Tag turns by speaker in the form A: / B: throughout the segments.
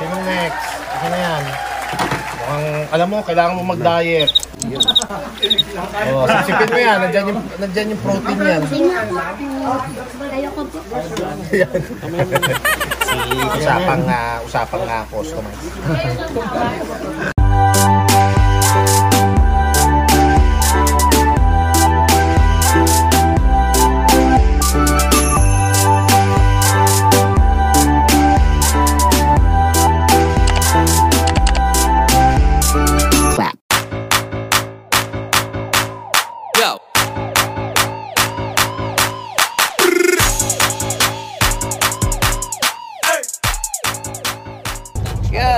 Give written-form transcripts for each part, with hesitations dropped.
A: Sino next? Kasi na yan. Mukhang, alam mo, kailangan mo mag-diet. Oh, sipsipin mo yan. Nandyan yung protein yan. Usapang customer.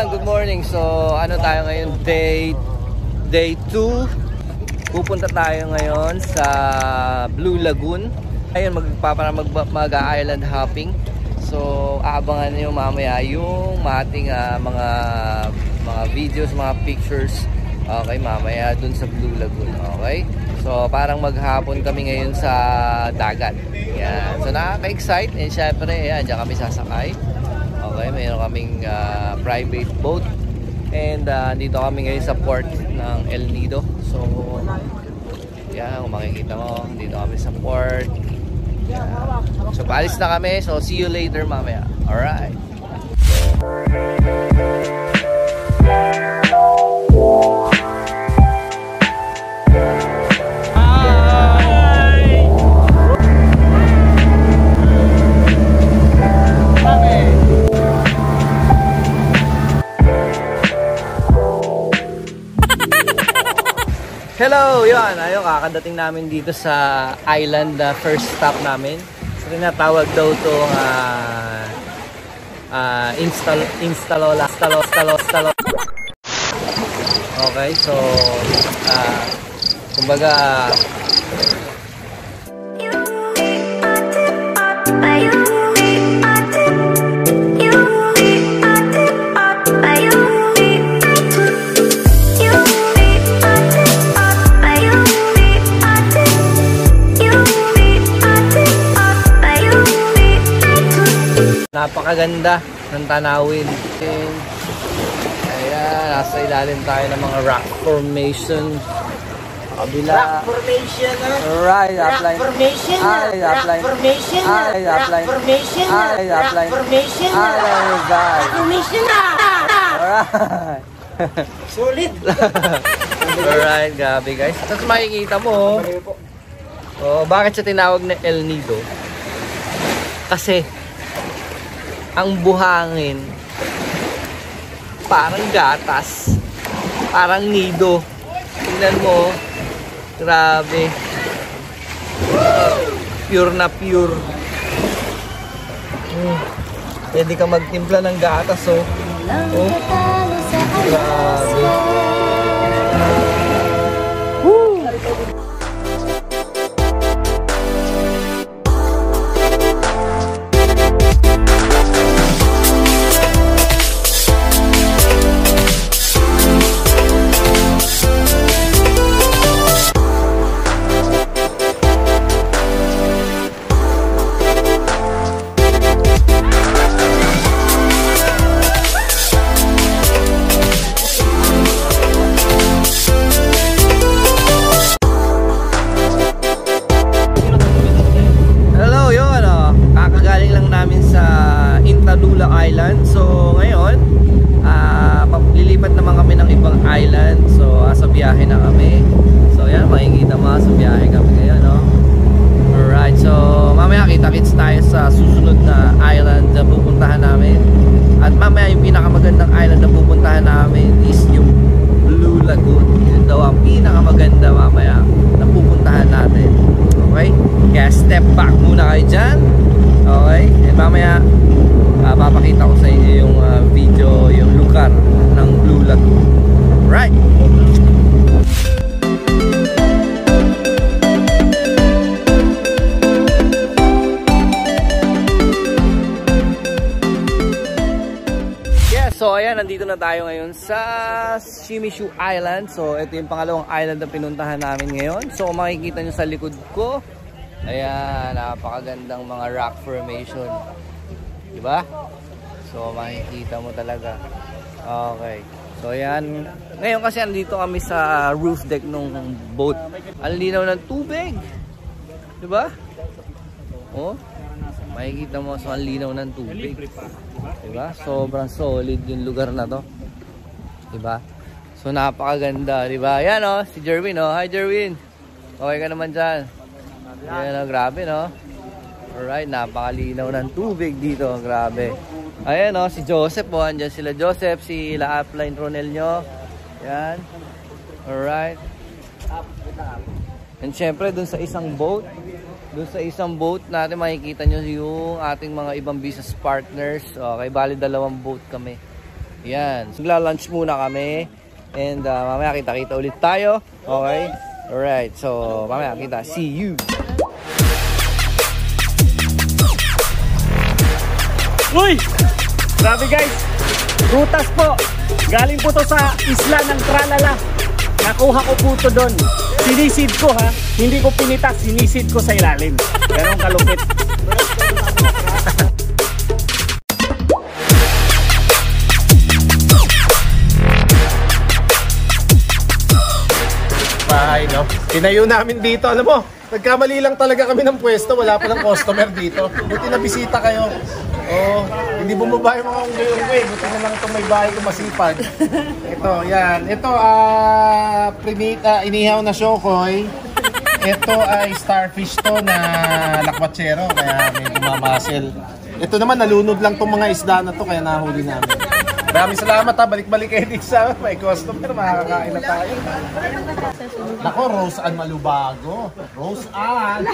B: Good morning. So, ano tayo ngayon? Day 2. Pupunta tayo ngayon sa Blue Lagoon. Ayun, mag-island hopping. So, aabangan niyo mamaya yung ating mga videos, mga pictures. Okay, mamaya dun sa Blue Lagoon. Okay? So, parang maghapon kami ngayon sa dagat. Yan. So, nakaka-excite. And syempre, yan, dyan kami sasakay. Okay, mayroon kaming private boat. And dito kami ngayon sa port ng El Nido. So, yan, kung makikita mo, dito kami sa port. Yan. So, paalis na kami. So, see you later mamaya. Alright. Hello! Yun, ayun, kakadating namin dito sa island, first stop namin. So, tinatawag daw ito Instalola. Okay, so kumbaga napakaganda ng tanawin. Ayan, nasa ilalim tayo ng mga rock formation. Kabila.
C: Rock formation.
B: Alright,
C: upline. Rock formation. Rock formation. Rock formation. Rock formation. Rock formation.
B: Alright.
C: Solid.
B: Alright, gabi guys. Tapos makikita mo, bakit siya tinawag na El Nido? Kasi ang buhangin parang gatas, parang nido. Tingnan mo, grabe, pure na pure. Pwede ka magtimpla ng gatas, oh. Grabe. Island. So ngayon lilipat naman kami ng ibang island. So sa biyahe na kami. So yan, makikita mo, sa biyahe kami ngayon, no? Alright, so mamaya kita-kits tayo sa susunod na island na pupuntahan namin. At mamaya yung pinakamagandang island na pupuntahan namin is yung Blue Lagoon. Yun daw ang pinakamaganda mamaya na pupuntahan natin. Okay? Kaya step back muna kayo dyan. Okay? And mamaya papakita ko sa inyo yung video, yung lugar ng Blue Lagoon. Right? So ayan, nandito na tayo ngayon sa Shimishu Island. So ito yung pangalawang island na pinuntahan namin ngayon. So makikita nyo sa likod ko, ayan, napakagandang mga rock formation, diba? So makikita mo talaga. Okay. So yan. Ngayon kasi andito kami sa roof deck nung boat. Ang linaw ng tubig. Diba? Oh. Makikita mo so ang linaw ng tubig. Diba? Sobrang solid yung lugar na to. Diba? So napakaganda. Diba? Yan oh. Si Jerwin oh. Hi Jerwin. Okay ka naman dyan. Yan oh. Grabe no. Alright. Napakalinaw ng tubig dito. Grabe. Ayan o, si Joseph po. Andyan sila Joseph, sila upline Ronel nyo. Yan. Alright. And syempre, dun sa isang boat natin makikita nyo yung ating mga ibang business partners. Okay, bali 2 boat kami. Yan. Magla-lunch muna kami. And mamaya kita-kita ulit tayo. Okay? Alright, so mamaya kita. See you!
D: Uy! Grabe guys! Rutas po! Galing po to sa isla ng Tralala. Nakuha ko po to doon. Sinisid ko ha. Hindi ko pinitas. Sinisid ko sa ilalim. Ganun kalupit.
A: Bahay, no? Tinayo namin dito. Alam mo, nagkamali lang talaga kami ng pwesto. Wala pa ng customer dito. Buti na bisita kayo. Oh, hindi bumaba yung mga unggoy-unggoy. Buti na lang itong may bahay kung masipag. Ito, yan. Ito, inihaw na shokoy. Ito ay starfish to na lakwatsero. Kaya may gumamasil. Ito naman, nalunod lang tong mga isda na to. Kaya nahuli namin. Maraming salamat ha. Balik-balik kayo dito sa may customer. Makakakain na tayo. Nako, Rose Ann Malubago. Rose Ann.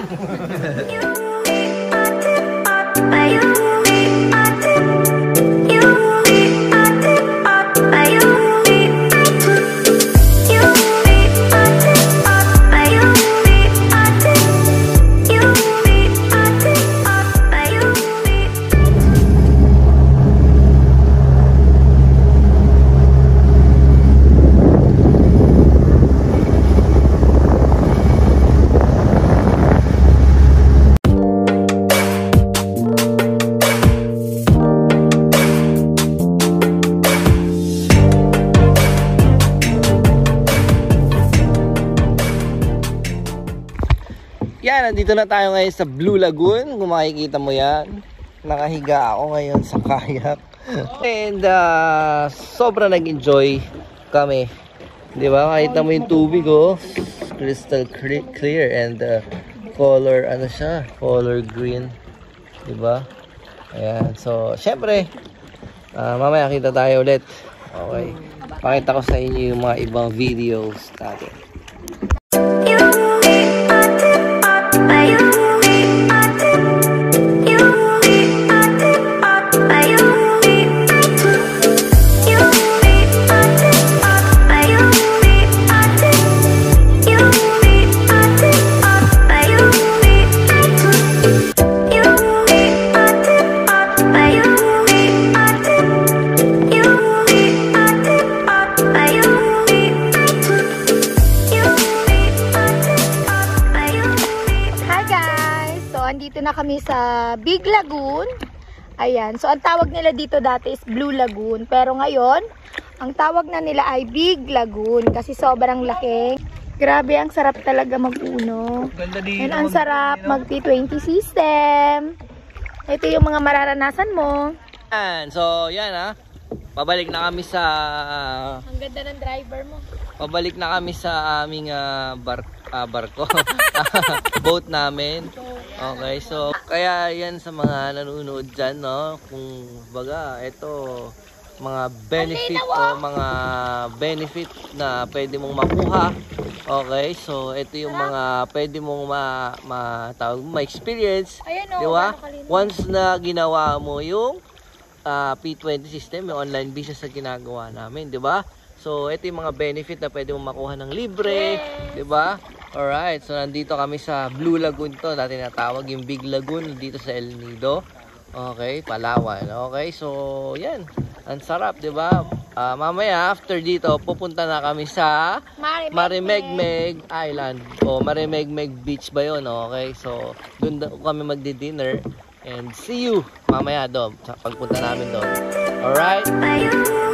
B: Yan, nandito na tayo ngayon sa Blue Lagoon. Kung makikita mo yan, nakahiga ako ngayon sa kayak. And sobra nag-enjoy kami. Di ba? Makita mo yung tubig oh. Crystal clear and color, ano siya? Color green. Di ba? Ayan. So, syempre, mamaya kita tayo ulit. Okay. Pakita ko sa inyo yung mga ibang videos natin.
E: Andito na kami sa Big Lagoon. Ayan. So, ang tawag nila dito dati is Blue Lagoon. Pero ngayon, ang tawag na nila ay Big Lagoon. Kasi sobrang laki. Grabe, ang sarap talaga mag-uno. And ang sarap mag-T20 system. Ito yung mga mararanasan mo.
B: Yan. So, yan ha. Pabalik na kami sa...
E: Ang ganda ng driver mo.
B: Pabalik na kami sa aming barko. Boat namin. Okay, so kaya yan sa mga nanonood dyan, no? Kung baga, ito mga benefit o mga benefit na pwede mong makuha. Okay, so ito yung mga pwede mong ma-experience. Di ba? Once na ginawa mo yung P20 system, yung online business na ginagawa namin, di ba? So ito yung mga benefit na pwede mong makuha ng libre, di ba? Alright, so nandito kami sa Blue Lagoon to. Dati natawag yung Big Lagoon dito sa El Nido. Okay, Palawan. Okay, so yan. Ang sarap, di ba? Mamaya, after dito, pupunta na kami sa Marimegmeg Island. O Marimegmeg Beach ba yun? Okay, so doon kami magdi-dinner. And see you mamaya doon sa pagpunta namin doon. Alright?
E: Ayun.